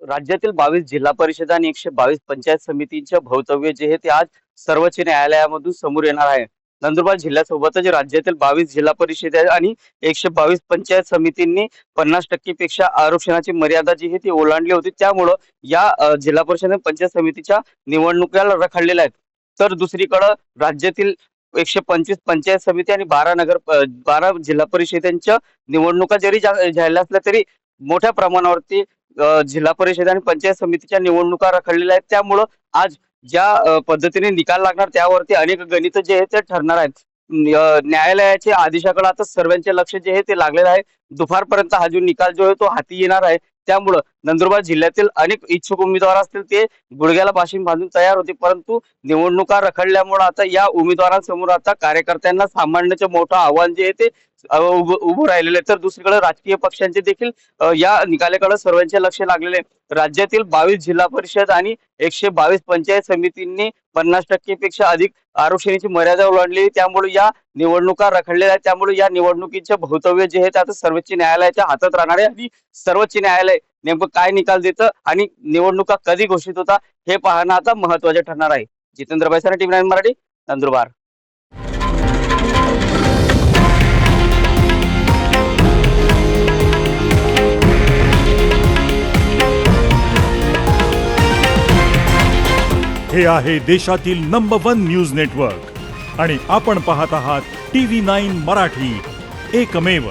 राज्यातील 22 जिल्हा परिषद आणि 122 पंचायत समितींच्या भवितव्य जे आहे ते आज सर्वोच्च न्यायालयामधून समोर येणार आहे. नंदुरबार जिल्ह्यासोबतच राज्यातील 22 जिल्हा परिषद आणि 122 पंचायत समितींनी 50% पेक्षा आरक्षणाची मर्यादा जी आहे ती ओलांडली होती. त्यामुळं या जिल्हा परिषद आणि पंचायत समितीच्या निवडणुका रखडलेल्या आहेत. तर दुसरीकडे राज्यातील 125 पंचायत समिती आणि 12 जिल्हा परिषदांच्या निवडणुका जरी झाल्या असल्या तरी मोठ्या प्रमाणावरती जिल्हा परिषद आणि पंचायत समितीच्या निवडणुका रखडलेल्या आहेत. त्यामुळं आज ज्या पद्धतीने निकाल लागणार त्यावरती अनेक गणित जे आहे ते ठरणार आहेत. न्यायालयाच्या आदेशाकडे आता सर्वांचे लक्ष जे आहे ते लागलेलं आहे. दुपारपर्यंत हा जो निकाल जो आहे तो हाती येणार आहे. त्यामुळं नंदुरबार जिल्ह्यातील अनेक इच्छुक उमेदवार असतील ते गुडघ्याला बाशिंग बांधून तयार होते, परंतु निवडणुका रखडल्यामुळे आता या उमेदवारांसमोर आता कार्यकर्त्यांना सांभाळण्याचं मोठं आव्हान जे आहे ते उभं राहिलेलं आहे. तर दुसरीकडे राजकीय पक्षांचे देखील या निकालाकडे सर्वांचे लक्ष लागलेले आहे. राज्यातील 22 जिल्हा परिषद आणि 122 पंचायत समितींनी 50% पेक्षा अधिक आरक्षणाची मर्यादा ओलांडली. त्यामुळे या निवडणुका रखडलेल्या आहेत. त्यामुळे या निवडणुकीचे भवितव्य जे आहे ते आता सर्वोच्च न्यायालयाच्या हातात राहणार आहे आणि सर्वोच्च न्यायालय नेमकं काय निकाल देतं आणि निवडणुका कधी घोषित होता हे पाहणं आता महत्त्वाचे ठरणार आहे. जितेंद्र बैसाना, टीव्ही 9 मराठी, नंदुरबार. हे आहे देशातील नंबर 1 न्यूज नेटवर्क आणि आपण पाहत आहात टीव्ही 9 मराठी, एकमेव.